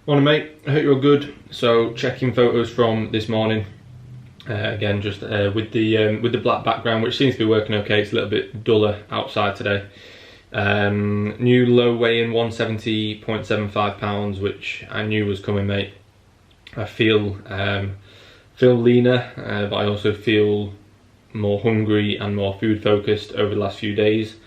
Morning mate, I hope you're good. So checking photos from this morning. Again, just with the black background, which seems to be working okay. It's a little bit duller outside today. New low weigh-in, 170.75 pounds, which I knew was coming, mate. I feel leaner, but I also feel more hungry and more food focused over the last few days,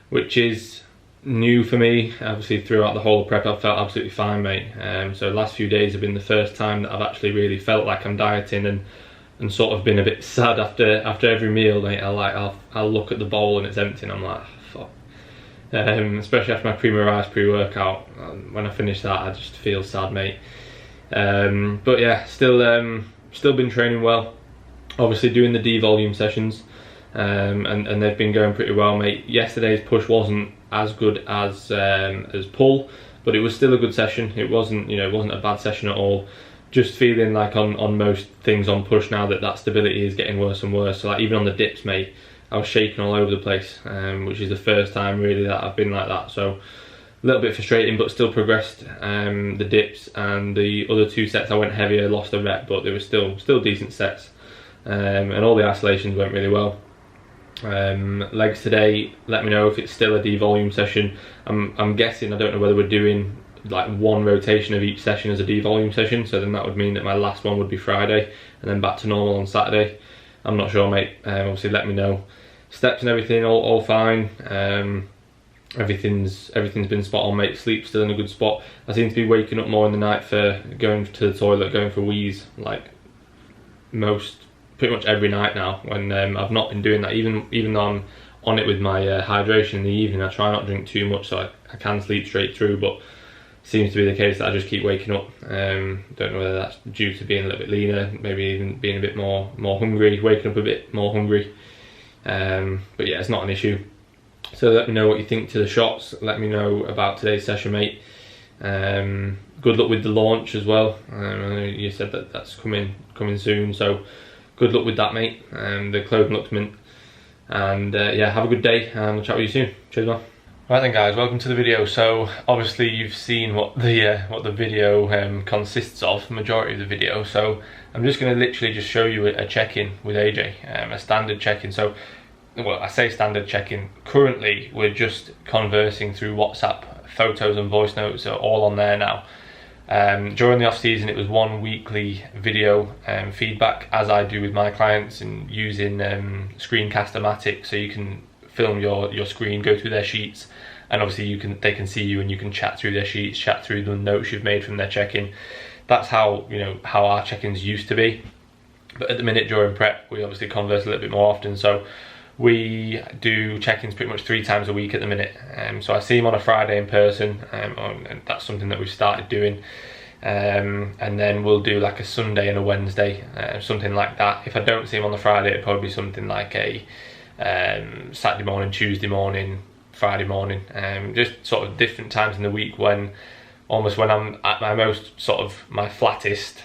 which is new for me. Obviously throughout the whole prep I've felt absolutely fine, mate. So the last few days have been the first time that I've actually really felt like I'm dieting and sort of been a bit sad after every meal, mate. I'll look at the bowl and it's empty and I'm like, fuck. Especially after my Primo Rice pre-workout, when I finish that I just feel sad, mate. But yeah, still been training well. Obviously doing the D-volume sessions, and they've been going pretty well, mate. Yesterday's push wasn't as good as pull, but it was still a good session. It wasn't, it wasn't a bad session at all. Just feeling like on most things on push now that stability is getting worse and worse. So like even on the dips, mate, I was shaking all over the place, which is the first time really that I've been like that. So a little bit frustrating, but still progressed. The dips and the other two sets I went heavier, lost a rep, but they were still decent sets. And all the isolations went really well. Legs today, let me know if it's still a D-volume session. I'm guessing, I don't know whether we're doing like one rotation of each session as a D-volume session, so then that would mean that my last one would be Friday and then back to normal on Saturday. I'm not sure, mate. Obviously let me know. Steps and everything all fine. Everything's been spot on, mate. Sleep's still in a good spot. I seem to be waking up more in the night for going to the toilet, going for wheeze, like pretty much every night now, when I've not been doing that. Even though I'm on it with my hydration in the evening, I try not to drink too much so I can sleep straight through, but it seems to be the case that I just keep waking up. Don't know whether that's due to being a little bit leaner, maybe even being a bit more hungry, waking up a bit more hungry. But yeah, it's not an issue. So let me know what you think to the shots. Let me know about today's session, mate. Good luck with the launch as well. I know you said that's coming soon, so good luck with that, mate. The clothing looks mint. And yeah, have a good day and I'll chat with you soon. Cheers, man. Right then guys, welcome to the video. So obviously you've seen what the video consists of, the majority of the video. So I'm just going to literally just show you a check-in with AJ, a standard check-in. So, well, I say standard check-in. Currently we're just conversing through WhatsApp. Photos and voice notes are all on there now. During the off season it was one weekly video feedback, as I do with my clients, and using Screencast-O-Matic, so you can film your screen, go through their sheets, and obviously they can see you and you can chat through their sheets, chat through the notes you've made from their check-in. That's how how our check-ins used to be. But at the minute during prep we obviously converse a little bit more often, so we do check-ins pretty much 3 times a week at the minute. So I see him on a Friday in person, and that's something that we've started doing. And then we'll do like a Sunday and a Wednesday, something like that. If I don't see him on the Friday, it'd probably be something like a Saturday morning, Tuesday morning, Friday morning. Just sort of different times in the week when I'm at my most sort of my flattest,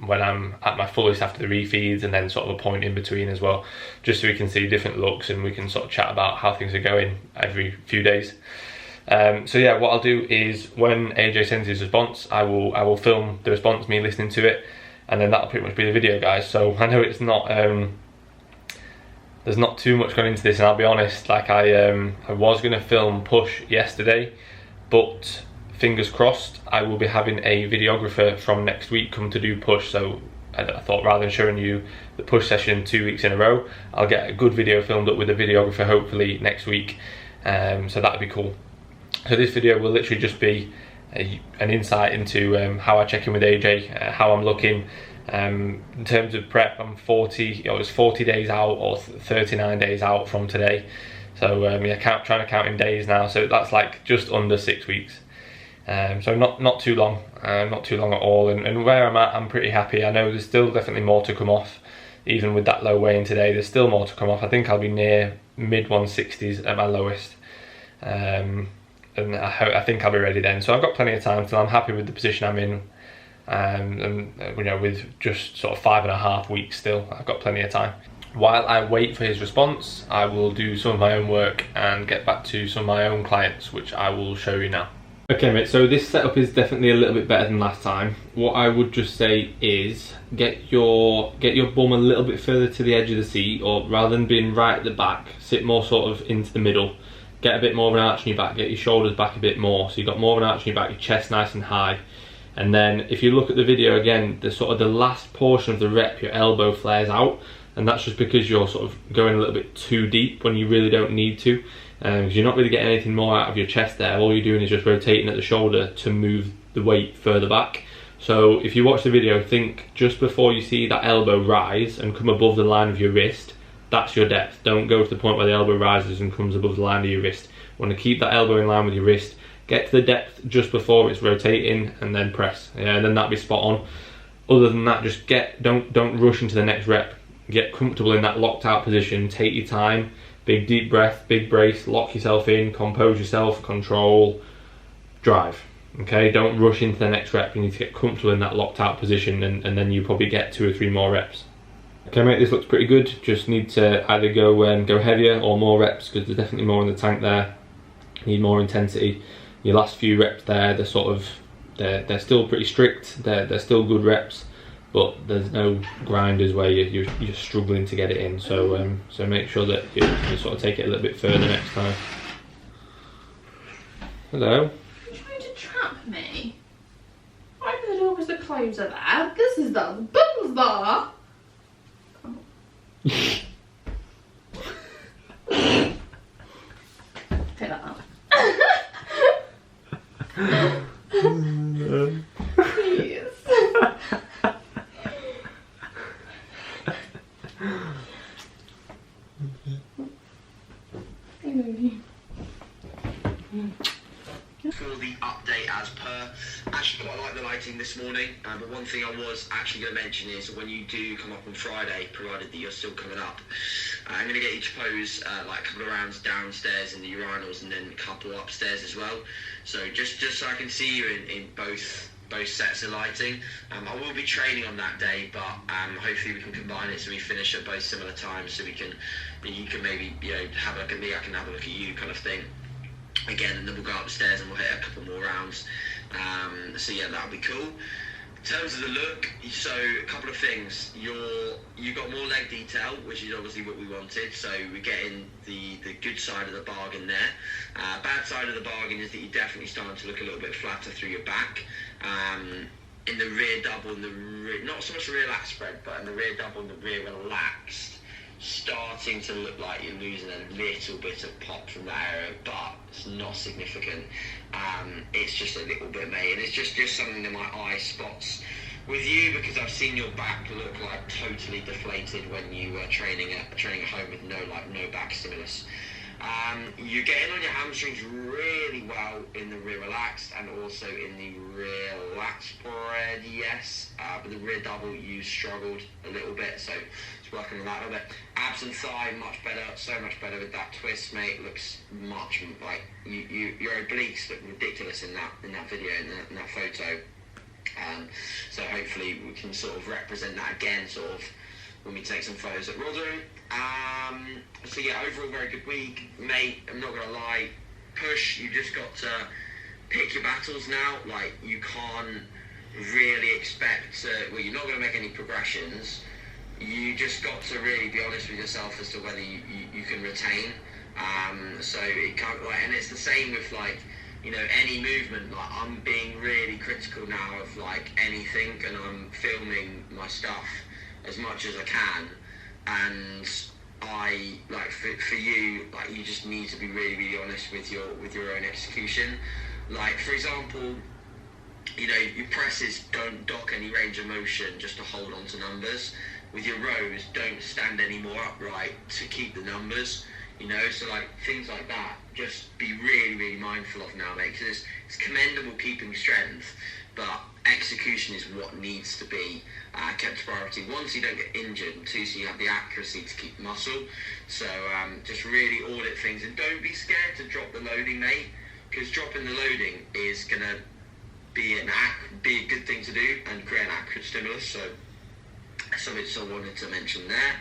when I'm at my fullest after the refeeds, and then sort of a point in between as well, just so we can see different looks and we can sort of chat about how things are going every few days. So yeah, what I'll do is when AJ sends his response, I will film the response, me listening to it, and then that'll pretty much be the video, guys. So I know it's not there's not too much going into this, and I'll be honest, like I was going to film push yesterday, but fingers crossed I will be having a videographer from next week come to do push. So I thought, rather than showing you the push session 2 weeks in a row, I'll get a good video filmed up with a videographer hopefully next week. So that'd be cool. So this video will literally just be an insight into how I check in with AJ, how I'm looking. In terms of prep, I'm 40 days out or 39 days out from today. So yeah, trying to count in days now. So that's like just under 6 weeks. So not too long, not too long at all. And where I'm at, I'm pretty happy. I know there's still definitely more to come off. Even with that low weigh-in today, there's still more to come off. I think I'll be near mid 160s at my lowest. And I think I'll be ready then. So I've got plenty of time till I'm happy with the position I'm in. And with just sort of 5.5 weeks still, I've got plenty of time. While I wait for his response, I will do some of my own work and get back to some of my own clients, which I will show you now. Okay mate, so this setup is definitely a little bit better than last time. What I would just say is get your bum a little bit further to the edge of the seat, or rather than being right at the back, sit more sort of into the middle. Get a bit more of an arch in your back, get your shoulders back a bit more, so you've got more of an arch in your back, your chest nice and high. And then if you look at the video again, the sort of the last portion of the rep, your elbow flares out, and that's just because you're sort of going a little bit too deep when you really don't need to. Because you're not really getting anything more out of your chest there. All you're doing is just rotating at the shoulder to move the weight further back. So if you watch the video, think just before you see that elbow rise and come above the line of your wrist, that's your depth. Don't go to the point where the elbow rises and comes above the line of your wrist. You want to keep that elbow in line with your wrist, get to the depth just before it's rotating, and then press. Yeah, and then that'll be spot on. Other than that, just don't rush into the next rep. Get comfortable in that locked out position, take your time. Big deep breath, big brace, lock yourself in, compose yourself, control, drive. Okay, don't rush into the next rep. You need to get comfortable in that locked out position, and then you probably get 2 or 3 more reps. Okay mate, this looks pretty good. Just need to either go heavier or more reps, because there's definitely more in the tank there. Need more intensity. Your last few reps there, they're sort of, they're still pretty strict. They're still good reps, but there's no grinders where you're struggling to get it in. So so make sure that you sort of take it a little bit further next time. Hello. You're trying to trap me. I opened the door because the clothes are there. This is the bum's bar. Pick that up. Please. For the update as per, actually quite like the lighting this morning, but one thing I was actually going to mention is when you do come up on Friday, provided that you're still coming up, I'm going to get you to pose like a couple of rounds downstairs in the urinals and then a couple upstairs as well. So just so I can see you in both sets of lighting. I will be training on that day, but hopefully we can combine it so we finish at both similar times, so you can maybe have a look at me, I can have a look at you, kind of thing. Again, and then we'll go upstairs and we'll hit a couple more rounds. So yeah, that'll be cool. In terms of the look, so a couple of things. You got more leg detail, which is obviously what we wanted. So we're getting the good side of the bargain there. Bad side of the bargain is that you're definitely starting to look a little bit flatter through your back. In the rear double and the rear, not so much the rear lat spread, but in the rear double and the rear relaxed, starting to look like you're losing a little bit of pop from that area, but it's not significant. It's just a little bit, mate, and it's just something that my eye spots with you, because I've seen your back look like totally deflated when you were training at home with no back stimulus. You're getting on your hamstrings really well in the rear relaxed and also in the rear lat spread, yes. But the rear double, you struggled a little bit, so it's working on that a little bit. Abs and thigh, much better, so much better with that twist, mate. Looks much like your obliques look ridiculous in that video, in that photo. So hopefully we can sort of represent that again, sort of when we take some photos at Rotherham. So yeah, overall very good week, mate. I'm not gonna lie, push. You just got to pick your battles now. Like, you can't really expect well, you're not gonna make any progressions. You just got to really be honest with yourself as to whether you can retain. So it can't, like, and it's the same with, like, any movement. Like, I'm being really critical now of like anything, and I'm filming my stuff as much as I can, and I like for you, like, you just need to be really honest with your own execution. Like, for example, your presses don't dock any range of motion just to hold on to numbers. With your rows, don't stand any more upright to keep the numbers. So like things like that, just be really mindful of now, mate, because it's commendable keeping strength, but execution is what needs to be kept priority. One, so you don't get injured, and two, so you have the accuracy to keep muscle. So just really audit things, and don't be scared to drop the loading, mate, because dropping the loading is going to be a good thing to do and create an accurate stimulus. So something I wanted to mention there.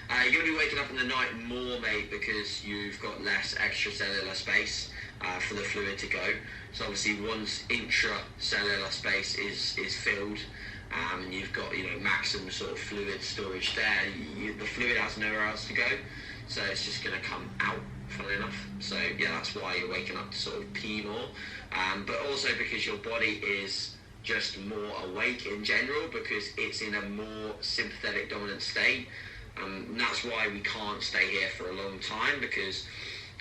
You're going to be waking up in the night more, mate, because you've got less extracellular space for the fluid to go. So obviously once intracellular space is filled, and you've got maximum sort of fluid storage there, the fluid has nowhere else to go, so it's just going to come out, funnily enough. So yeah, that's why you're waking up to sort of pee more, but also because your body is just more awake in general, because it's in a more sympathetic dominant state. And that's why we can't stay here for a long time, because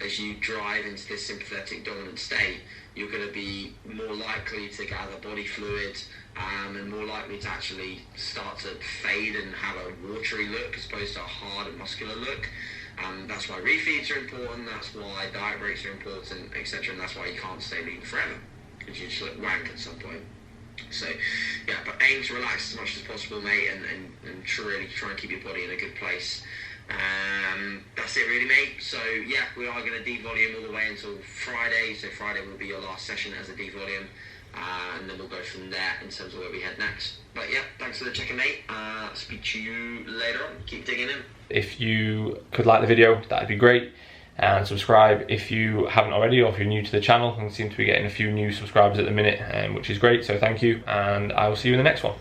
as you drive into this sympathetic dominant state, you're going to be more likely to gather body fluid, and more likely to actually start to fade and have a watery look as opposed to a hard and muscular look. That's why refeeds are important, that's why diet breaks are important, etc. And that's why you can't stay lean forever, because you just look wank at some point. So yeah, but aim to relax as much as possible, mate, and really try and keep your body in a good place. That's it really, mate. So yeah, we are going to devolume all the way until Friday. So Friday will be your last session as a devolume, and then we'll go from there in terms of where we head next. But yeah, thanks for the check-in, mate. Speak to you later on. Keep digging in. If you could like the video, that'd be great, and subscribe if you haven't already, or if you're new to the channel. I seem to be getting a few new subscribers at the minute, which is great, so thank you, and I will see you in the next one.